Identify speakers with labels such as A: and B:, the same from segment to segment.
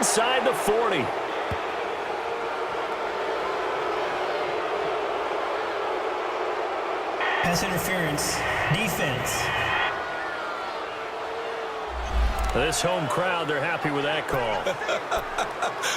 A: inside the 40.
B: Pass interference. Defense.
A: This home crowd, they're happy with that call.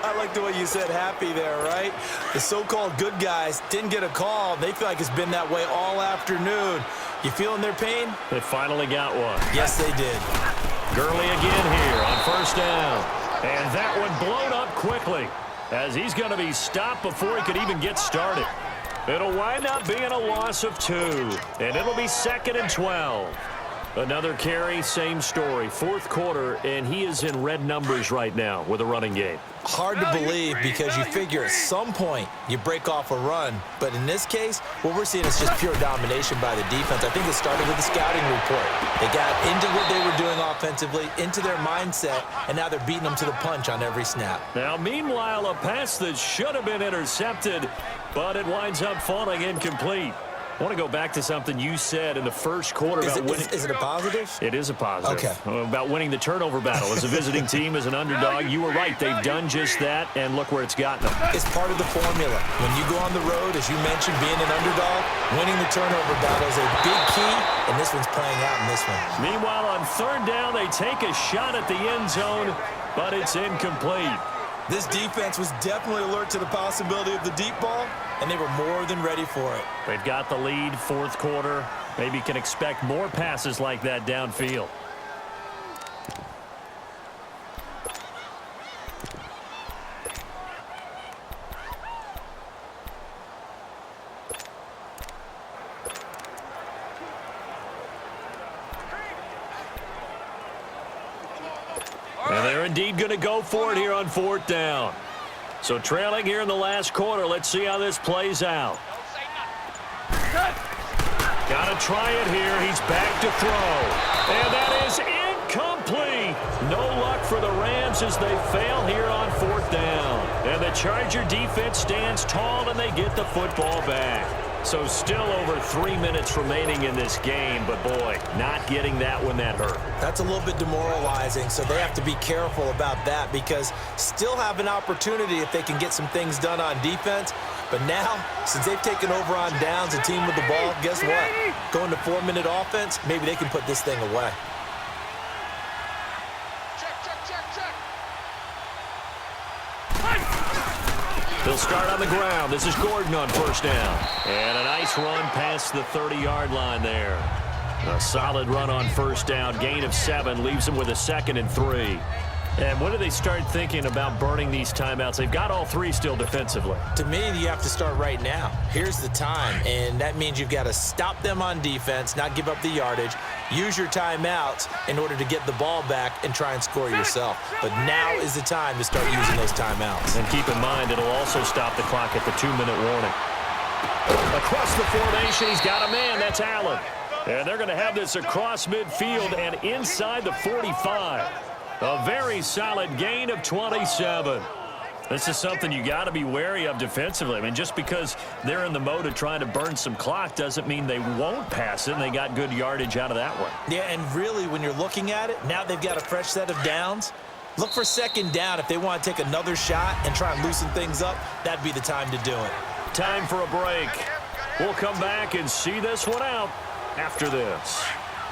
C: I like the way you said happy there, right? The so-called good guys didn't get a call. They feel like it's been that way all afternoon. You feeling their pain?
A: They finally got one.
C: Yes, they did.
A: Gurley again here on first down. And that one blown up quickly as he's going to be stopped before he could even get started. It'll wind up being a loss of 2, and it'll be 2nd and 12. Another carry, same story. Fourth quarter, and he is in red numbers right now with a running game.
C: Hard to believe because you figure at some point you break off a run. But in this case, what we're seeing is just pure domination by the defense. I think it started with the scouting report. They got into what they were doing offensively, into their mindset, and now they're beating them to the punch on every snap.
A: Now, meanwhile, a pass that should have been intercepted, but it winds up falling incomplete. I want to go back to something you said in the first quarter about winning.
C: Is it a positive?
A: It is a positive.
C: Okay.
A: About winning the turnover battle. As a visiting team, as an underdog, you were right. They've done just that, and look where it's gotten them.
C: It's part of the formula. When you go on the road, as you mentioned, being an underdog, winning the turnover battle is a big key, and this one's playing out in this one.
A: Meanwhile, on third down, they take a shot at the end zone, but it's incomplete.
C: This defense was definitely alert to the possibility of the deep ball, and they were more than ready for it.
A: They've got the lead, fourth quarter. Maybe can expect more passes like that downfield. And they're indeed going to go for it here on fourth down. So trailing here in the last quarter. Let's see how this plays out. Got to try it here. He's back to throw. And that is incomplete. No luck for the Rams as they fail here on fourth down. And the Charger defense stands tall, and they get the football back. So still over 3 minutes remaining in this game, but boy, not getting that one that hurt.
C: That's a little bit demoralizing, so they have to be careful about that because still have an opportunity if they can get some things done on defense. But now, since they've taken over on downs, a team with the ball, guess what? Going to 4-minute offense, maybe they can put this thing away.
A: They'll start on the ground. This is Gordon on first down. And a nice run past the 30-yard line there. A solid run on first down. Gain of 7 leaves them with a 2nd and 3. And when do they start thinking about burning these timeouts? They've got all 3 still defensively.
C: To me, you have to start right now. Here's the time, and that means you've got to stop them on defense, not give up the yardage, use your timeouts in order to get the ball back and try and score yourself. But now is the time to start using those timeouts.
A: And keep in mind, it'll also stop the clock at the 2-minute warning. Across the formation, he's got a man. That's Allen. And they're going to have this across midfield and inside the 45. A very solid gain of 27. This is something you got to be wary of defensively. I mean, just because they're in the mode of trying to burn some clock doesn't mean they won't pass it, and they got good yardage out of that one.
C: Yeah, and really, when you're looking at it, now they've got a fresh set of downs. Look for second down. If they want to take another shot and try and loosen things up, that'd be the time to do it.
A: Time for a break. We'll come back and see this one out after this.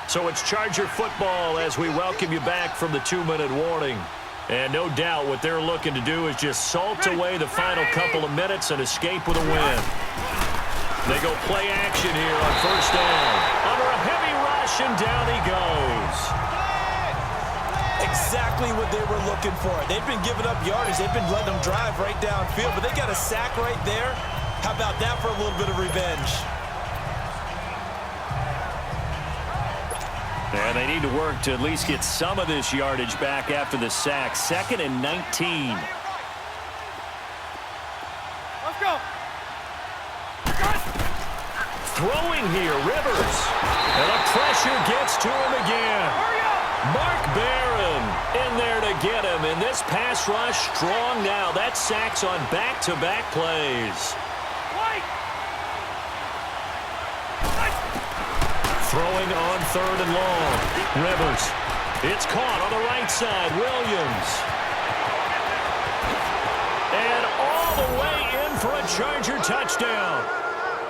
A: So it's Charger football as we welcome you back from the 2-minute warning. And no doubt what they're looking to do is just salt away the final couple of minutes and escape with a win. They go play action here on first down. Under a heavy rush, and down he goes.
C: Exactly what they were looking for. They've been giving up yardage. They've been letting them drive right downfield, but they got a sack right there. How about that for a little bit of revenge?
A: And they need to work to at least get some of this yardage back after the sack. 2nd and 19.
D: Let's go.
A: Throwing here, Rivers. And the pressure gets to him again. Mark Barron in there to get him. And this pass rush strong now. That's sacks on back-to-back plays. Throwing on 3rd and long. Rivers. It's caught on the right side. Williams. for a Charger touchdown.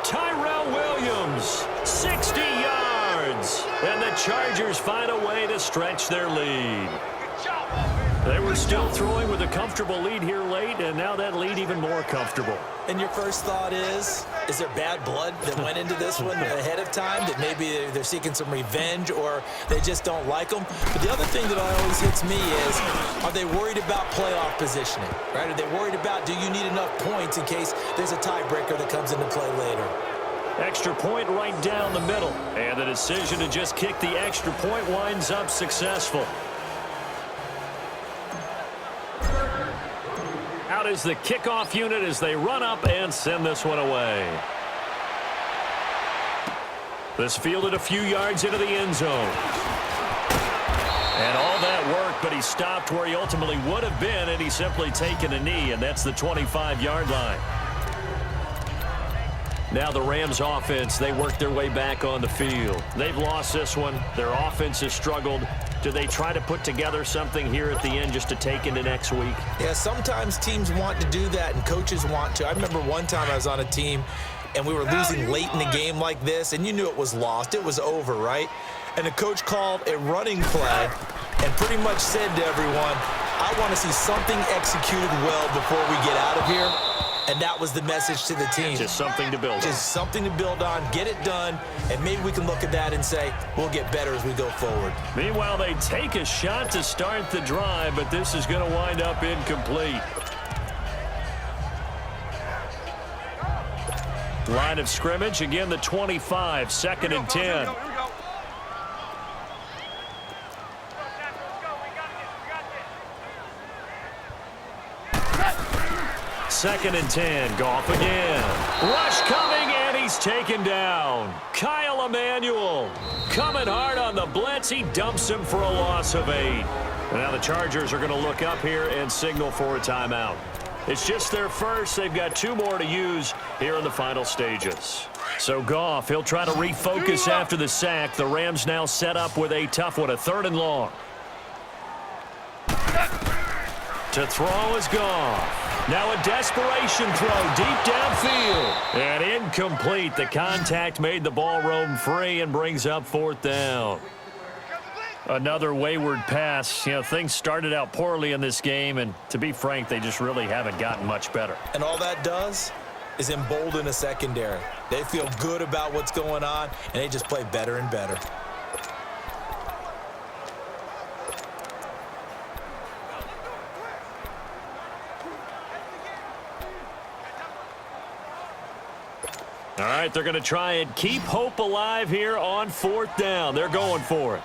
A: Tyrell Williams, 60 yards. And the Chargers find a way to stretch their lead. They were still throwing with a comfortable lead here late, and now that lead even more comfortable.
C: And your first thought is there bad blood that went into this one ahead of time, that maybe they're seeking some revenge or they just don't like them? But the other thing that always hits me is, are they worried about playoff positioning, right? Are they worried about, do you need enough points in case there's a tiebreaker that comes into play later?
A: Extra point right down the middle. And the decision to just kick the extra point winds up successful. Out is the kickoff unit as they run up and send this one away. This fielded a few yards into the end zone. And all that work, but he stopped where he ultimately would have been, and he's simply taken a knee, and that's the 25-yard line. Now the Rams offense, they work their way back on the field. They've lost this one. Their offense has struggled. Do they try to put together something here at the end just to take into next week?
C: Yeah, sometimes teams want to do that and coaches want to. I remember one time I was on a team and we were losing late in the game like this, and you knew it was lost. It was over, right? And the coach called a running play and pretty much said to everyone, I want to see something executed well before we get out of here. And that was the message to the team.
A: Just something to build on.
C: Just something to build on, get it done, and maybe we can look at that and say, we'll get better as we go forward.
A: Meanwhile, they take a shot to start the drive, but this is going to wind up incomplete. Line of scrimmage, again the 25, 2nd and 10. Second and 10. Goff again. Rush coming, and he's taken down. Kyle Emanuel coming hard on the blitz. He dumps him for a loss of 8. And now the Chargers are going to look up here and signal for a timeout. It's just their first. They've got 2 more to use here in the final stages. So Goff, he'll try to refocus after the sack. The Rams now set up with a tough one, a 3rd and long. To throw is Goff. Now a desperation throw deep downfield. And incomplete. The contact made the ball roam free and brings up 4th down. Another wayward pass. You know, things started out poorly in this game, and to be frank, they just really haven't gotten much better.
C: And all that does is embolden a secondary. They feel good about what's going on, and they just play better and better.
A: All right, they're going to try and keep hope alive here on 4th down. They're going for it.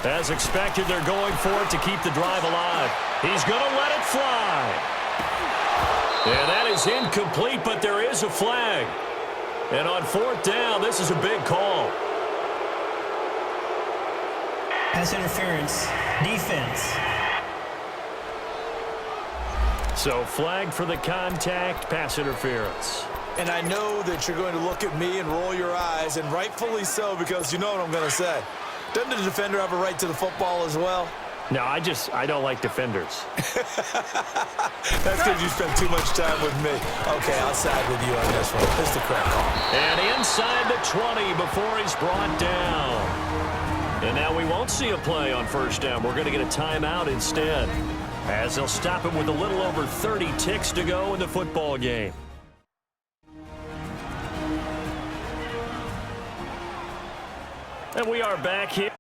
A: As expected, they're going for it to keep the drive alive. He's going to let it fly. And that is incomplete, but there is a flag. And on 4th down, this is a big call.
B: Pass interference. Defense.
A: So flag for the contact, pass interference.
C: And I know that you're going to look at me and roll your eyes, and rightfully so, because you know what I'm going to say. Doesn't the defender have a right to the football as well?
A: No, I don't like defenders.
C: That's because you spent too much time with me. Okay, I'll side with you on this one. This is the correct call.
A: And inside the 20 before he's brought down. And now we won't see a play on 1st down. We're going to get a timeout instead, as they'll stop him with a little over 30 ticks to go in the football game. And we are back here.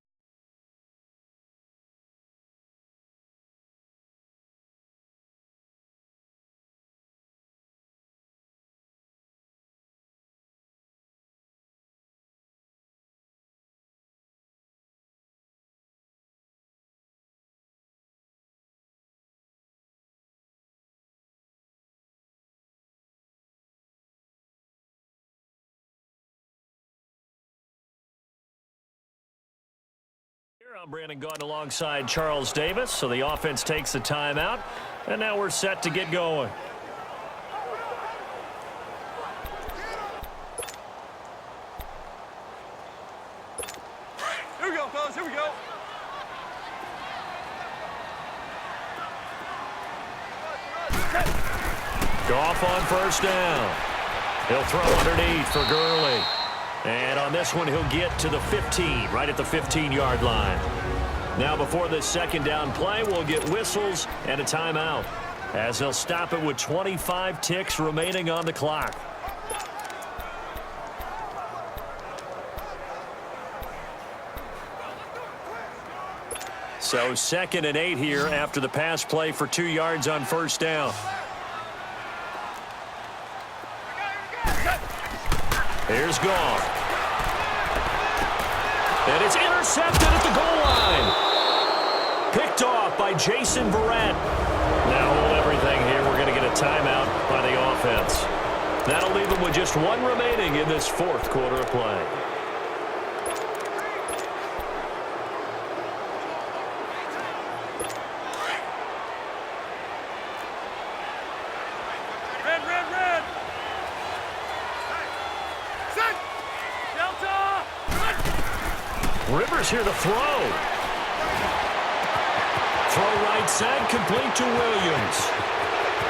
A: I'm Brandon Gaunt alongside Charles Davis. So the offense takes the timeout, and now we're set to get going.
D: Here we go, fellas. Here we go.
A: Goff on first down. He'll throw underneath for Gurley. And on this one, he'll get to the 15, right at the 15-yard line. Now, before this second down play, we'll get whistles and a timeout, as he'll stop it with 25 ticks remaining on the clock. So 2nd and 8 here after the pass play for 2 yards on first down. Here's Goff. And it's intercepted at the goal line. Picked off by Jason Verrett. Now hold everything here. We're going to get a timeout by the offense. That'll leave them with just one remaining in this 4th quarter of play. Rivers here to throw. Throw right side, complete to Williams.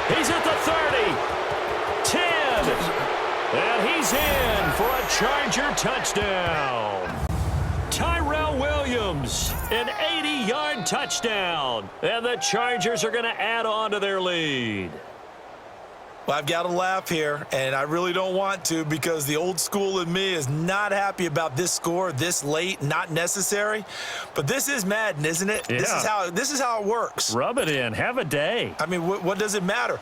A: He's at the 30. 10. And he's in for a Charger touchdown. Tyrell Williams, an 80-yard touchdown. And the Chargers are going to add on to their lead.
C: Well, I've got to laugh here, and I really don't want to because the old school in me is not happy about this score this late, not necessary. But this is Madden, isn't it?
A: Yeah.
C: This is how it works.
A: Rub it in. Have a day.
C: I mean, what does it matter?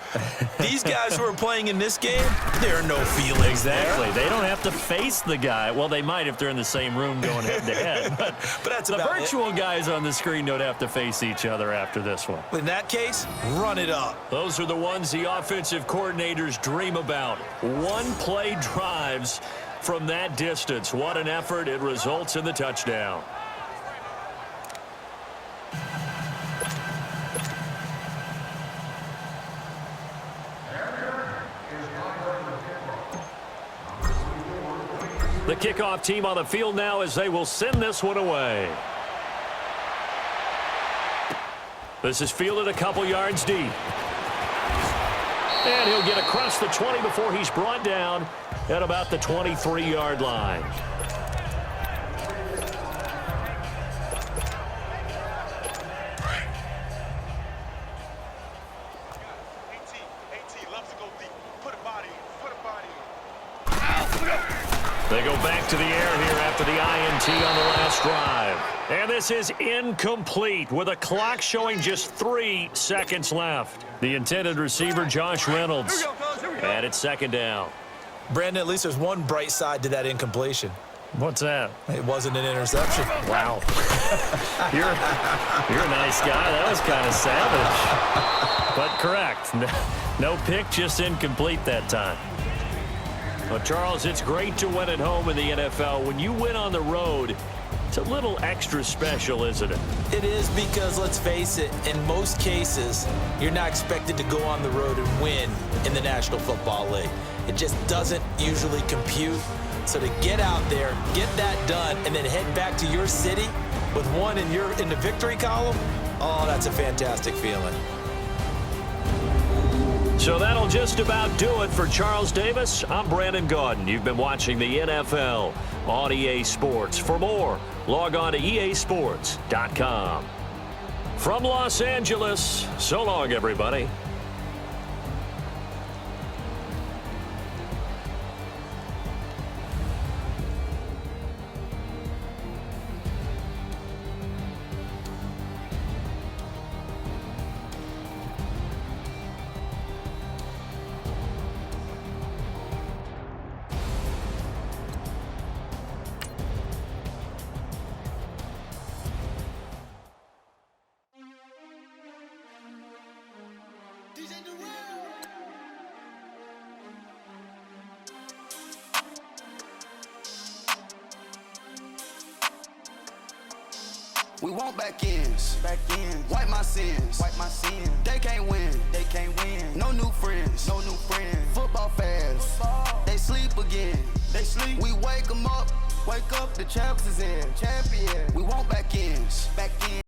C: These guys who are playing in this game, there are no feelings
A: Exactly.
C: there.
A: They don't have to face the guy. Well, they might if they're in the same room going head-to-head. But
C: that's
A: the
C: about
A: virtual guys on the screen don't have to face each other after this one.
C: In that case, run it up.
A: Those are the ones the offensive coordinators dream about. One-play drives from that distance. What an effort. It results in the touchdown. The kickoff team on the field now as they will send this one away. This is fielded a couple yards deep. And he'll get across the 20 before he's brought down at about the 23-yard line. They go back to the air here after the INT on the last drive. And this is incomplete with a clock showing just 3 seconds left. The intended receiver, Josh Reynolds. And it's 2nd down.
C: Brandon, at least there's one bright side to that incompletion.
A: What's that?
C: It wasn't an interception.
A: Wow. You're a nice guy. That was kind of savage. But correct. No pick, just incomplete that time. Well, Charles, it's great to win at home in the NFL. When you win on the road, it's a little extra special, isn't it?
C: It is because, let's face it, in most cases, you're not expected to go on the road and win in the National Football League. It just doesn't usually compute. So to get out there, get that done, and then head back to your city with one in the victory column, oh, that's a fantastic feeling.
A: So that'll just about do it for Charles Davis. I'm Brandon Gaudin. You've been watching the NFL on EA Sports. For more, log on to easports.com. From Los Angeles, so long, everybody.
D: We want back ends. Wipe my sins. They can't win. No new friends. Football fans. They sleep again. We wake them up. The champs is in. We want back ends.